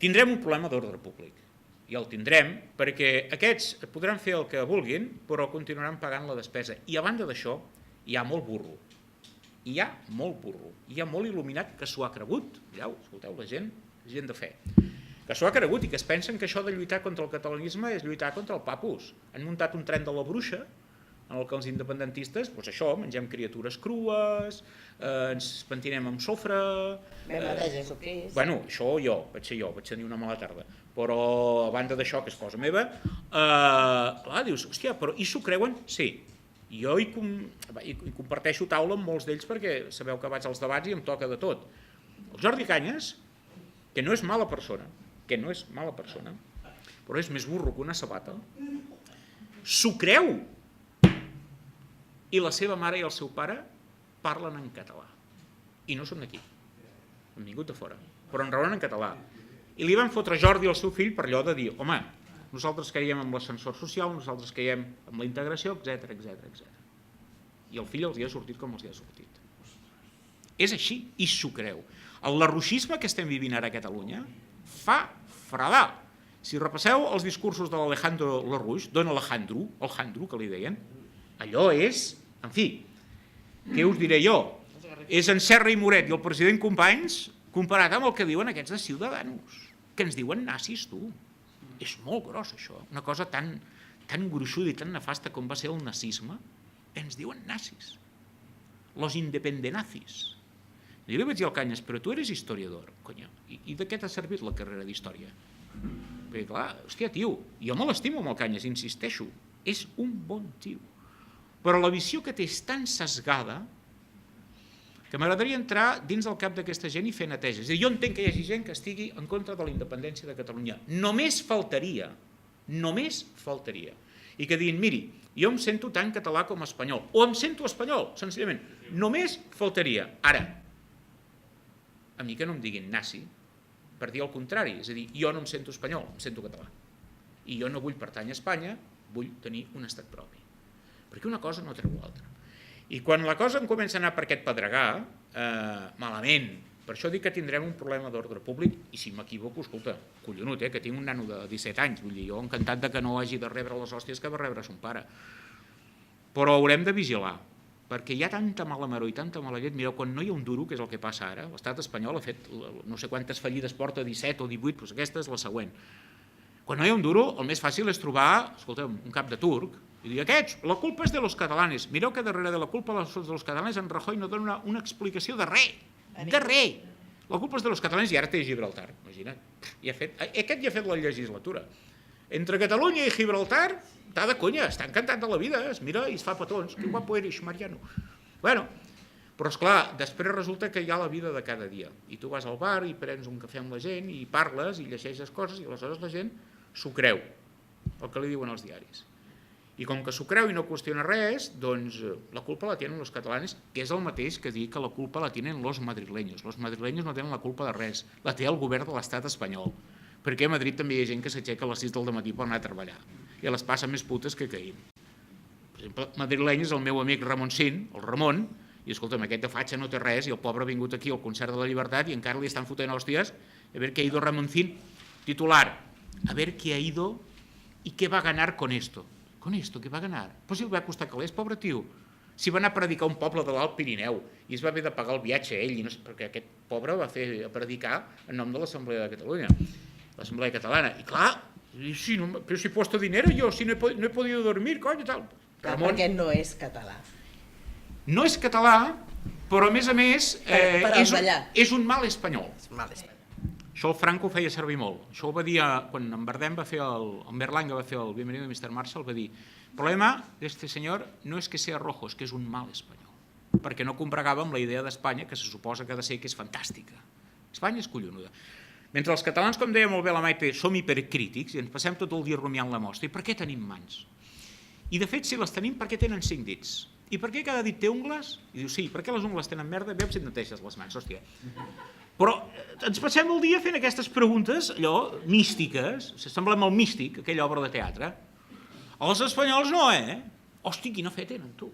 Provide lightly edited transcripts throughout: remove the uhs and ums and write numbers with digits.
tindrem un problema d'ordre públic. I el tindrem perquè aquests podran fer el que vulguin, però continuaran pagant la despesa. I a banda d'això, hi ha molt burro. Hi ha molt burro. Hi ha molt il·luminat que s'ho ha cregut. Mireu, escolteu, la gent de fe. Que s'ho ha cregut i que es pensen que això de lluitar contra el catalanisme és lluitar contra el papus. Han muntat un tren de la bruixa en el que els independentistes, doncs això, mengem criatures crues, ens pentinem amb sofre... de Jesucrist... Bueno, això vaig tenir una mala tarda. Però a banda d'això, que és cosa meva, dius, hòstia, però i s'ho creuen? Sí. Jo hi comparteixo taula amb molts d'ells perquè sabeu que vaig als debats i em toca de tot. El Jordi Cañas, que no és mala persona, però és més burro que una sabata, s'ho creu. I la seva mare i el seu pare parlen en català. I no són d'aquí. Han vingut de fora. Però en raonen en català. I li van fotre Jordi al seu fill per allò de dir, home, nosaltres creiem en l'ascensor social, nosaltres creiem en la integració, etc. I el fill els hi ha sortit com els hi ha sortit. És així, i s'ho creu. El larruixisme que estem vivint ara a Catalunya fa fredar. Si repasseu els discursos de l'Alejandro Lerrouix, don Alejandro, que li deien, allò és, en fi, què us diré jo? És en Serra i Moret i el president Companys comparat amb el que diuen aquests de Ciudadanos, que ens diuen nazis, tu. És molt gros, això. Una cosa tan gruixuda i tan nefasta com va ser el nazisme, ens diuen nazis. Los independenazis. I li vaig dir al Cañas, però tu eres historiador, conya, i de què t'ha servit la carrera d'història? Perquè clar, hòstia, tio, jo me l'estimo amb el Cañas, insisteixo, és un bon tio. Però la visió que té és tan sesgada que m'agradaria entrar dins del cap d'aquesta gent i fer neteja. És a dir, jo entenc que hi hagi gent que estigui en contra de la independència de Catalunya. Només faltaria. I que diguin, miri, jo em sento tan català com espanyol, o em sento espanyol, senzillament. Només faltaria. Ara, a mi que no em diguin nazi, per dir el contrari. És a dir, jo no em sento espanyol, em sento català. I jo no vull pertànyer a Espanya, vull tenir un estat propi. Perquè una cosa no treu l'altra. I quan la cosa em comença a anar per aquest pedregar, malament, per això dic que tindrem un problema d'ordre públic, i si m'equivoco, escolta, collonut, que tinc un nano de 17 anys, vull dir, jo encantat de que no hagi de rebre les hòsties que va rebre son pare. Però haurem de vigilar, perquè hi ha tanta mala maror i tanta mala llet. Mireu, quan no hi ha un duro, que és el que passa ara, l'estat espanyol ha fet no sé quantes fallides porta, 17 o 18, doncs aquesta és la següent. Quan no hi ha un duro, el més fàcil és trobar, escolta'm, un cap de turc, i dir, aquests, la culpa és de los catalanes. Mireu que darrere de la culpa de los catalanes en Rajoy no dona una explicació de res. De res. La culpa és de los catalanes i ara té Gibraltar. Imagina't. Aquest ja ha fet la legislatura. Entre Catalunya i Gibraltar, està de conya, està encantat de la vida. Es mira i es fa petons. Que guapo eres, Mariano. Bueno, però esclar, després resulta que hi ha la vida de cada dia. I tu vas al bar i prens un cafè amb la gent i parles i llegeixes coses i aleshores la gent s'ho creu, el que li diuen els diaris. I com que s'ho creu i no qüestiona res, doncs la culpa la tenen els catalanes, que és el mateix que dir que la culpa la tenen los madrileños. Los madrileños no tenen la culpa de res, la té el govern de l'estat espanyol. Perquè a Madrid també hi ha gent que s'aixeca a les 6 del matí per anar a treballar i les passa més putes que caïn. Per exemple, madrileny és el meu amic Ramoncín, el Ramon, i escolta'm, aquest de fatxa no té res i el pobre ha vingut aquí al concert de la Llibertat i encara li estan fotent hòsties. A ver qué ha ido Ramoncín. Titular, a ver qué ha ido y qué va a ganar con esto. Con esto, què va ganar? Pues si el va costar calés, pobre tio. Si va anar a predicar a un poble de l'Alt Pirineu i es va haver de pagar el viatge a ell, perquè aquest pobre va fer a predicar en nom de l'Assemblea de Catalunya, l'Assemblea Catalana. I clar, però si he puesto dinero yo, si no he podido dormir, coño, tal. Perquè no és català. No és català, però a més és un mal espanyol. Això el Franco feia servir molt. Això ho va dir quan en Bardem va fer en Berlanga va fer el Bienvenido Mr. Marshall, va dir el problema d'este senyor no és que sea rojo, és que és un mal espanyol. Perquè no combregava amb la idea d'Espanya, que se suposa que ha de ser que és fantàstica. Espanya és collonuda. Mentre els catalans, com deia molt bé la Maite, som hipercrítics i ens passem tot el dia rumiant la mostra. I per què tenim mans? I de fet, si les tenim, per què tenen 5 dits? I per què cada dit té ungles? I diu, sí, per què les ungles tenen merda? Veu si et neteges les mans, hòstia. Però ens passem el dia fent aquestes preguntes, allò, místiques, semblem el místic, aquella obra de teatre. Els espanyols no, Hosti, quina fe tenen, tu.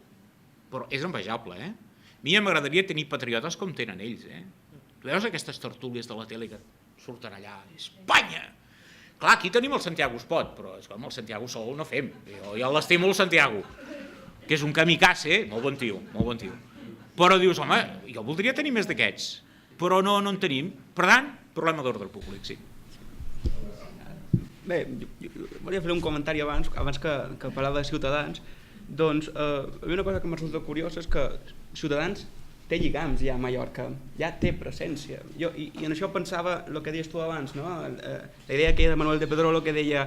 Però és envejable, A mi m'agradaria tenir patriotes com tenen ells, Tu veus aquestes tertúlies de la tele que surten allà, Espanya! Clar, aquí tenim el Santiago Espot, però és com el Santiago sol no fem. Jo l'estimo el Santiago, que és un kamikaze, molt bon tio, molt bon tio. Però dius, home, jo voldria tenir més d'aquests, però no en tenim. Per tant, problema d'ordre públic, sí. Bé, jo volia fer un comentari abans que parlava de Ciutadans. Doncs una cosa que m'ha resultat curiosa és que Ciutadans té lligams ja a Mallorca, ja té presència. I en això pensava el que deies tu abans, no? La idea que era Manuel de Pedrolo, que deia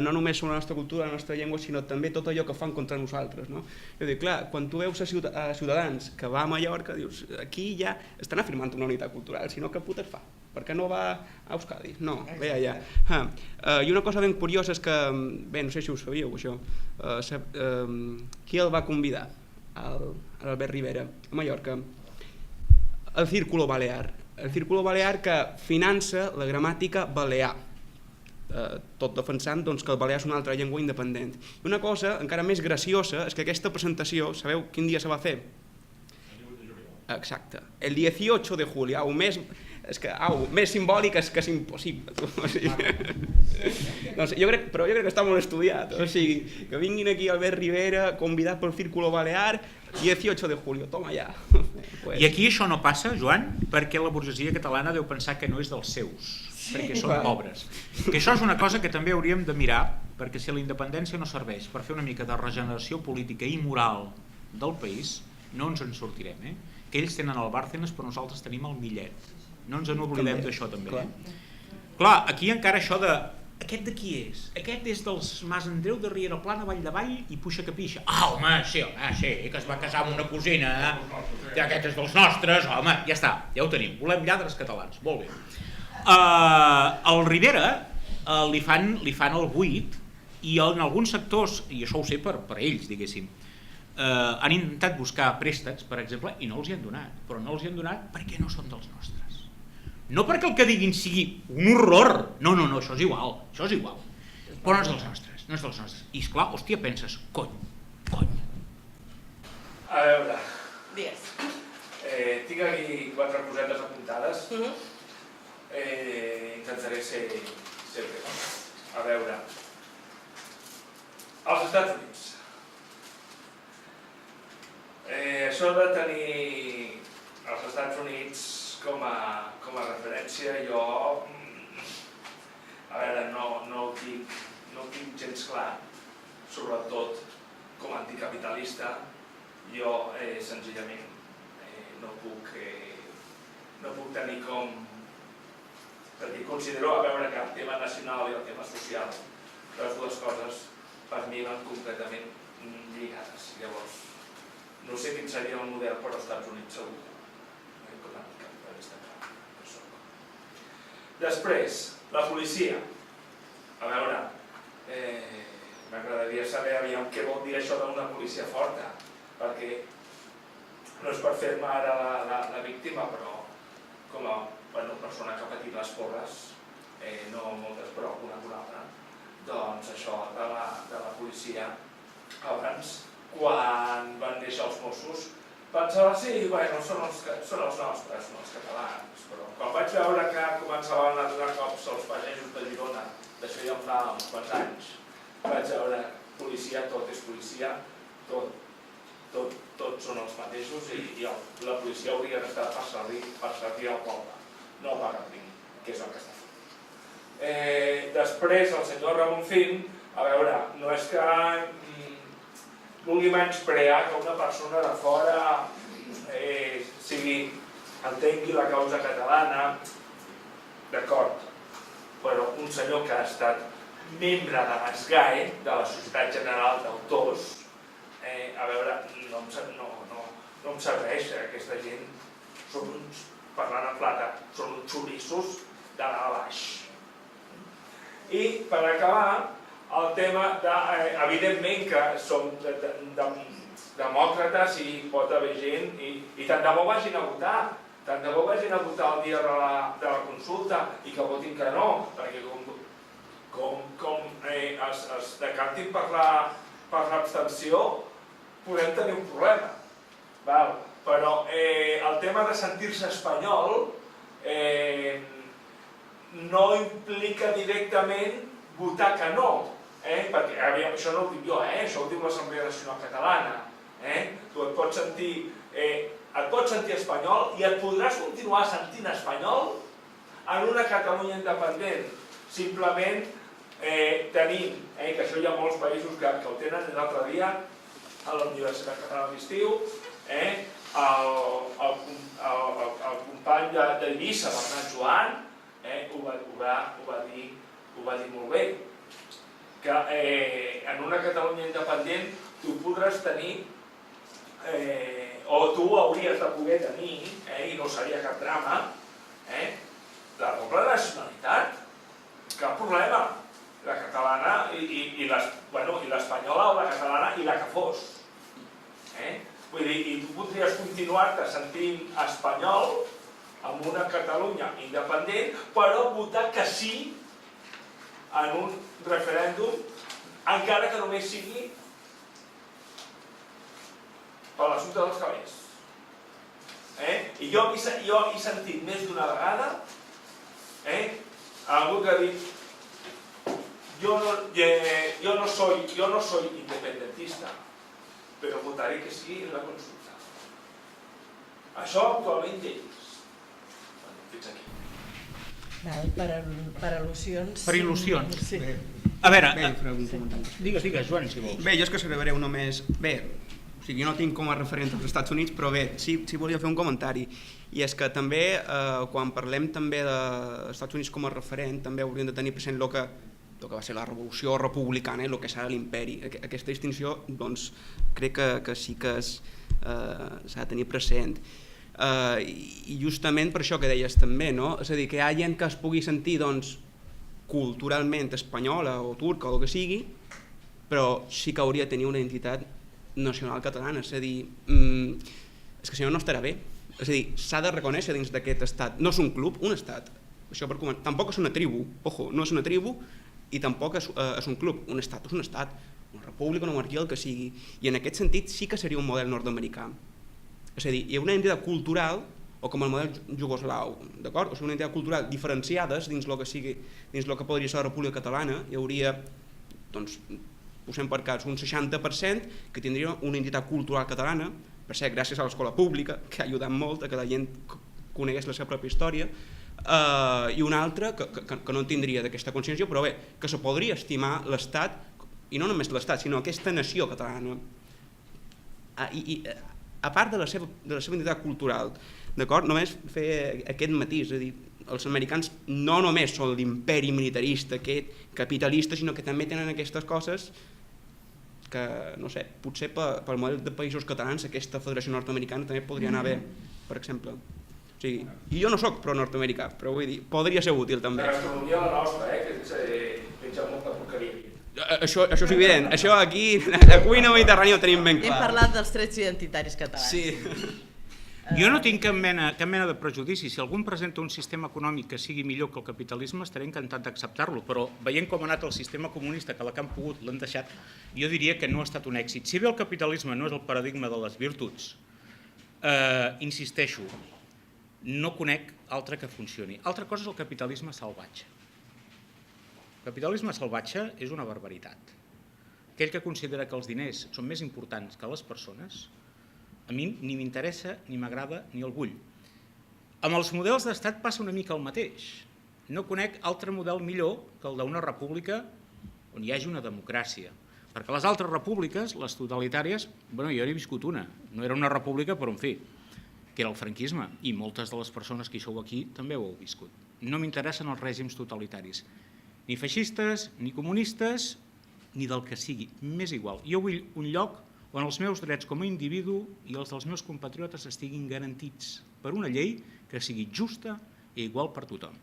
no només sobre la nostra cultura, la nostra llengua, sinó també tot allò que fan contra nosaltres. No? Jo dic, clar, quan tu veus a Ciutadans que va a Mallorca, dius, aquí ja estan afirmant una unitat cultural, sinó que putes fa? Per què no va a Euskadi? No, ve allà. I una cosa ben curiosa és que, bé, no sé si ho sabíeu això, qui el va convidar? Albert Rivera, a Mallorca. El Círculo Balear. El Círculo Balear que finança la gramàtica balear, tot defensant doncs, que el balear és una altra llengua independent. I una cosa encara més graciosa és que aquesta presentació, sabeu quin dia se va fer? Exacte, el 18 de julio, més simbòlic és que és impossible. No sé, però jo crec que està molt estudiat. O sigui, que vinguin aquí Albert Rivera, convidat pel Círculo Balear, 18 de julio, toma ja. I aquí això no passa, Joan, perquè la burgesia catalana deu pensar que no és dels seus, perquè són pobres. Que això és una cosa que també hauríem de mirar, perquè si la independència no serveix per fer una mica de regeneració política i moral del país, no ens en sortirem, que ells tenen el Bárcenas però nosaltres tenim el Millet. No ens en oblidem d'això també. Clar, aquí encara això de aquest de qui és? Aquest és dels Mas Andreu de Riera Plana, Vall de Vall i Puixa que Pixa. Ah, home, sí, que es va casar amb una cosina, aquest és dels nostres, home, ja està, ja ho tenim, volem lladres catalans, molt bé. Al Rivera li fan el buit i en alguns sectors, i això ho sé per ells, diguéssim, han intentat buscar préstecs, per exemple, i no els hi han donat, però no els hi han donat perquè no són dels nostres. No perquè el que diguin sigui un horror, no, això és igual, però no és dels nostres, no és dels nostres. I esclar, hòstia, penses, cony. A veure, Digues. tinc aquí 4 cosetes apuntades, intentaré ser breu. A veure, als Estats Units. Això de tenir els Estats Units com a referència, jo a veure, no ho tinc gens clar, sobretot com a anticapitalista. Jo senzillament no puc tenir com, perquè considero a veure que el tema nacional i el tema social, les dues coses per mi van completament lligades. Llavors, no sé quin seria el model per als Estats Units segur. Després, la policia. A veure, m'agradaria saber aviam què vol dir això d'una policia forta, perquè no és per fer-me ara la víctima, però com a persona que ha patit les porres, no moltes però alguna que altra, doncs això de la policia, abans, quan van deixar els Mossos, pensava, sí, bueno, són els nostres, són els catalans, però quan vaig veure que començaven a donar cops als pagesos de Girona, d'això ja em fa uns quants anys, vaig veure policia, tot és policia, tots són els mateixos i la policia hauria d'estar per servir al poble, no per reprimir, que és el que està fent. Després, el senyor Ramoncín, a veure, no és que vulgui menysprear que una persona de fora entengui la causa catalana, d'acord, però un senyor que ha estat membre de l'SGAE, de la Societat General d'Autors, a veure, no em serveix, aquesta gent són uns, parlant en plata, són uns xorissos de dalt a baix. I per acabar, el tema evidentment que som demòcrates i pot haver gent i tant de bo vagin a votar, el dia de la consulta i que votin que no, perquè com es decantin per l'abstenció podem tenir un problema. Però el tema de sentir-se espanyol no implica directament votar que no, perquè això no ho dic jo, això ho diu l'Assemblea Nacional Catalana. Tu et pots sentir espanyol i et podràs continuar sentint espanyol en una Catalunya independent. Simplement tenim, que això hi ha molts països que ho tenen, l'altre dia a la Universitat Catalana d'Estiu, el company d'Eivissa, Bernat Joan, ho va dir molt bé, que en una Catalunya independent tu podràs tenir, o tu hauries de poder tenir, i no seria cap drama, la doble nacionalitat, cap problema, la catalana i l'espanyola o la catalana i la que fos. Vull dir, i tu podries continuar-te sentint espanyol en una Catalunya independent, però votar que sí en un referèndum, encara que només sigui per l'assumpte dels calés. I jo he sentit més d'una vegada algú que ha dit yo no soy independentista, pero votaré que sí en la consulta. Això actualment hi és. Fins aquí. Per al·lusions... Per il·lusions. Sí. A veure, digues, Joan, si vols. Bé, jo és que celebraré només... Bé, o sigui, jo no tinc com a referent als Estats Units, però bé, sí volia fer un comentari. I és que també, quan parlem també dels Estats Units com a referent, també hauríem de tenir present el que va ser la revolució republicana i el que serà l'imperi. Aquesta distinció, doncs, crec que sí que s'ha de tenir present. I justament per això que deies també, no? És a dir, que hi ha gent que es pugui sentir, doncs, culturalment espanyola o turca o el que sigui, però sí que hauria de tenir una identitat nacional catalana. És a dir, és que si no, no estarà bé. És a dir, s'ha de reconèixer dins d'aquest estat. No és un club, un estat. Això per començar. Tampoc és una tribu. Ojo, no és una tribu i tampoc és un club. Un estat és un estat. Una república, una monarquia, el que sigui. I en aquest sentit sí que seria un model nord-americà. És a dir, hi ha una identitat cultural, o com el model jugoslau, d'acord? O sigui, una identitat cultural diferenciades dins el que sigui, dins el que podria ser la República Catalana. Hi hauria, doncs, posem per cas, un 60% que tindria una identitat cultural catalana, per cert, gràcies a l'escola pública, que ha ajudat molt a que la gent conegués la seva pròpia història, i una altra que no tindria d'aquesta consciència, però bé, que se podria estimar l'Estat, i no només l'Estat, sinó aquesta nació catalana. I a part de la seva identitat cultural, d'acord? Només fer aquest matís, és a dir, els americans no només són l'imperi militarista, aquest capitalista, sinó que també tenen aquestes coses que, no sé, potser pel model de països catalans aquesta federació nord-americana també podria anar bé, per exemple. O sigui, i jo no soc pro-nord-americà, però vull dir, podria ser útil també. La gastronomia la nostra, que menja molta porqueria. Això és evident, això aquí, la cuina mediterrània ho tenim ben clar. Hem parlat dels trets identitaris catalans. Sí. Jo no tinc cap mena de prejudici. Si algú em presenta un sistema econòmic que sigui millor que el capitalisme, estaré encantat d'acceptar-lo, però veient com ha anat el sistema comunista, que la que han pogut l'han deixat, jo diria que no ha estat un èxit. Si bé el capitalisme no és el paradigma de les virtuts, insisteixo, no conec altre que funcioni. Altra cosa és el capitalisme salvatge. El capitalisme salvatge és una barbaritat. Aquell que considera que els diners són més importants que les persones, a mi ni m'interessa, ni m'agrada, ni el vull. Amb els models d'estat passa una mica el mateix. No conec altre model millor que el d'una república on hi hagi una democràcia. Perquè les altres repúbliques, les totalitàries, jo n'he viscut una. No era una república, però en fi, que era el franquisme. I moltes de les persones que hi sou aquí també ho heu viscut. No m'interessen els règims totalitaris. Ni feixistes, ni comunistes, ni del que sigui. M'és igual. Jo vull un lloc on els meus drets com a individu i els dels meus compatriotes estiguin garantits per una llei que sigui justa i igual per tothom.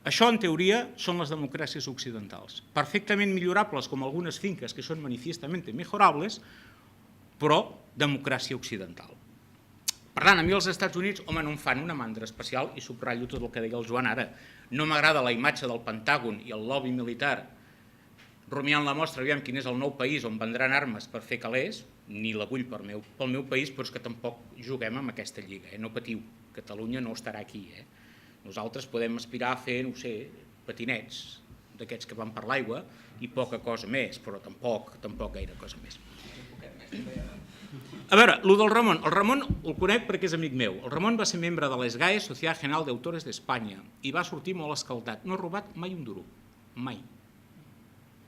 Això, en teoria, són les democràcies occidentals, perfectament millorables com algunes finques que són manifiestament mejorables, però democràcia occidental. Per tant, a mi els Estats Units, home, no em fan una mandra especial, i subratllo tot el que deia el Joan ara. No m'agrada la imatge del Pentàgon i el lobby militar rumiant la mostra, aviam quin és el nou país on vendran armes per fer calés, ni la vull pel meu país, però és que tampoc juguem amb aquesta lliga, no patiu, Catalunya no estarà aquí. Nosaltres podem aspirar a fer, no sé, patinets d'aquests que van per l'aigua i poca cosa més, però tampoc gaire cosa més. A veure, el del Ramon. El Ramon el conec perquè és amic meu. El Ramon va ser membre de l'ESGAE, Societat General d'Autores d'Espanya, i va sortir molt escaldat. No ha robat mai un duro. Mai.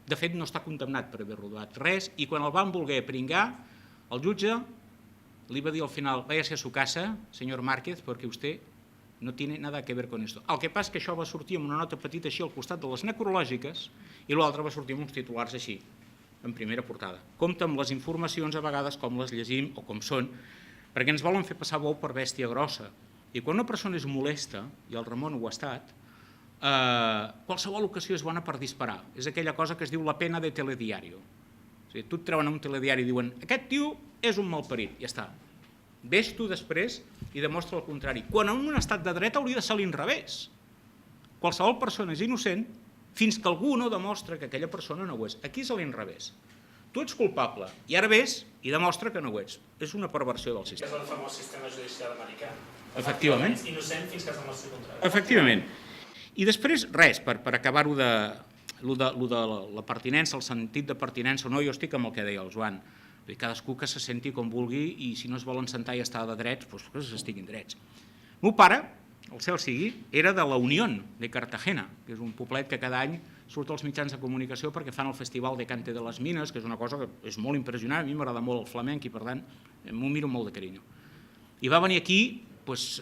De fet, no està condemnat per haver robat res, i quan el van voler pringar, el jutge li va dir al final, váyase a su casa, senyor Márquez, perquè vostè no tiene nada que ver con esto. El que passa és que això va sortir amb una nota petita així al costat de les necrològiques i l'altre va sortir amb uns titulars així, en primera portada. Compte amb les informacions a vegades com les llegim o com són, perquè ens volen fer passar bou per bèstia grossa. I quan una persona és molesta, i el Ramon ho ha estat, qualsevol ocasió és bona per disparar. És aquella cosa que es diu la pena de telediario. O sigui, tu et treuen a un telediari i diuen aquest tio és un malparit, ja està. Ves tu després i demostra el contrari. Quan en un estat de dret hauria de ser l'inrevés. Qualsevol persona és innocent fins que algú no demostra que aquella persona no ho és. Aquí és l'inrevés. Tu ets culpable i ara ves i demostra que no ho ets. És una perversió del sistema. És el famós sistema judicial americà. Efectivament. És innocent fins que es demostri el contrari. Efectivament. I després, res, per acabar-ho de la pertinença, el sentit de pertinença o no, jo estic amb el que deia el Joan. Cadascú que se senti com vulgui i si no es volen sentar i estar de drets, doncs que s'estiguin drets. El meu pare, el cel sigui, era de la Unión de Cartagena, que és un poblet que cada any surt als mitjans de comunicació perquè fan el Festival de Cante de les Mines, que és una cosa que és molt impressionant, a mi m'agrada molt el flamenc i per tant m'ho miro molt de carinyo. I va venir aquí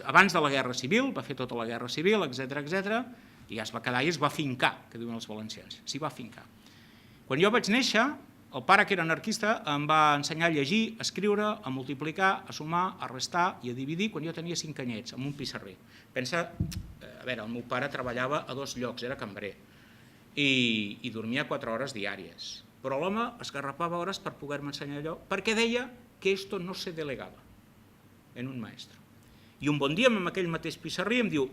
abans de la Guerra Civil, va fer tota la Guerra Civil, etc, i ja es va quedar i es va fincar, que diuen els valencians, s'hi va fincar. Quan jo vaig néixer, el pare, que era anarquista, em va ensenyar a llegir, a escriure, a multiplicar, a sumar, a restar i a dividir quan jo tenia 5 anyets, amb un pissarrer. Pensa, a veure, el meu pare treballava a 2 llocs, era cambrer, i dormia 4 hores diàries. Però l'home esgarrapava hores per poder-me ensenyar allò, perquè deia que esto no se delegava en un maestro. I un bon dia, amb aquell mateix pissarrer, em diu,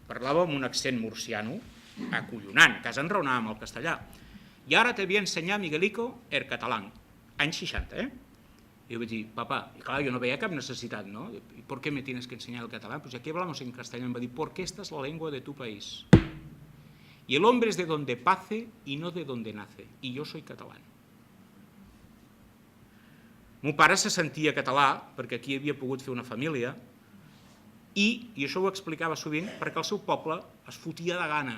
parlava amb un accent murciano, acollonant, quasi enraonava amb el castellà, i ara te voy a ensenyar, Miguelico, el català, anys 60, I jo vaig dir, papá, i clar, jo no veia cap necessitat, no? ¿Y por qué me tienes que enseñar el catalán? Pues aquí hablamos en castellano. Em va dir, porque esta es la lengua de tu país. Y el hombre es de donde pace y no de donde nace. Y yo soy catalán. Mon pare se sentia català perquè aquí havia pogut fer una família i això ho explicava sovint perquè el seu poble es fotia de gana.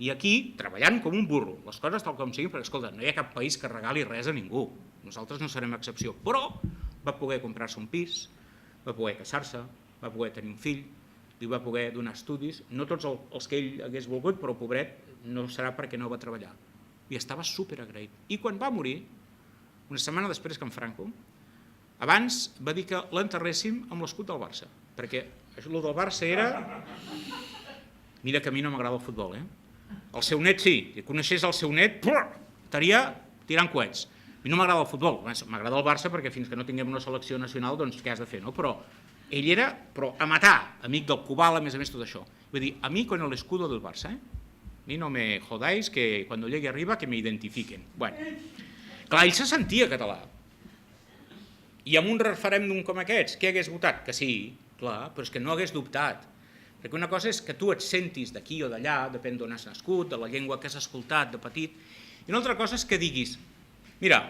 I aquí, treballant com un burro, les coses tal com siguin, perquè, escolta, no hi ha cap país que regali res a ningú. Nosaltres no serem excepció. Però va poder comprar-se un pis, va poder casar-se, va poder tenir un fill, li va poder donar estudis, no tots els que ell hagués volgut, però pobret no serà perquè no va treballar. I estava superagraït. I quan va morir, una setmana després que en Franco, abans va dir que l'enterréssim amb l'escut del Barça, perquè el del Barça era... Mira que a mi no m'agrada el futbol, El seu net sí, si coneixés el seu net, estaria tirant coets. A mi no m'agrada el futbol, m'agrada el Barça perquè fins que no tinguem una selecció nacional, doncs què has de fer, no? Però ell era a matar, amic del Cubal, a més tot això. Vull dir, a mi con el escudo del Barça, A mi no me jodáis que cuando llegue arriba que me identifiquen. Bueno, clar, ell se sentia català. I amb un referèndum com aquests, què hagués votat? Que sí, clar, però és que no hagués dubtat. Perquè una cosa és que tu et sentis d'aquí o d'allà, depèn d'on has nascut, de la llengua que has escoltat de petit, i una altra cosa és que diguis, mira,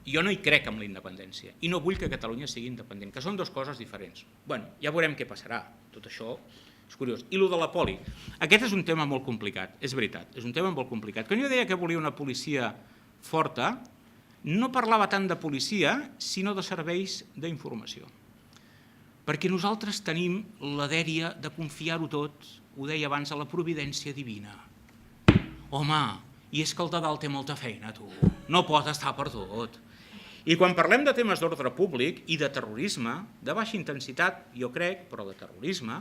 jo no hi crec en la independència i no vull que Catalunya sigui independent, que són dues coses diferents. Bueno, ja veurem què passarà, tot això és curiós. I el de la poli, aquest és un tema molt complicat, és veritat, és un tema molt complicat. Quan jo deia que volia una policia forta, no parlava tant de policia, sinó de serveis d'informació. Perquè nosaltres tenim la dèria de confiar-ho tot, ho deia abans, a la providència divina. Home, i és que el de dalt té molta feina, tu, no pot estar per tot. I quan parlem de temes d'ordre públic i de terrorisme, de baixa intensitat, jo crec, però de terrorisme,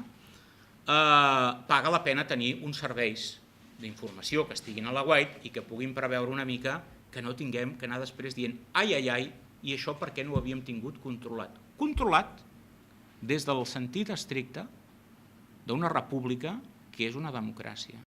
paga la pena tenir uns serveis d'informació que estiguin a l'aguait i que puguin preveure una mica que no tinguem que anar després dient ai, ai, ai, i això per què no ho havíem tingut controlat? Controlat des del sentit estricte d'una república que és una democràcia.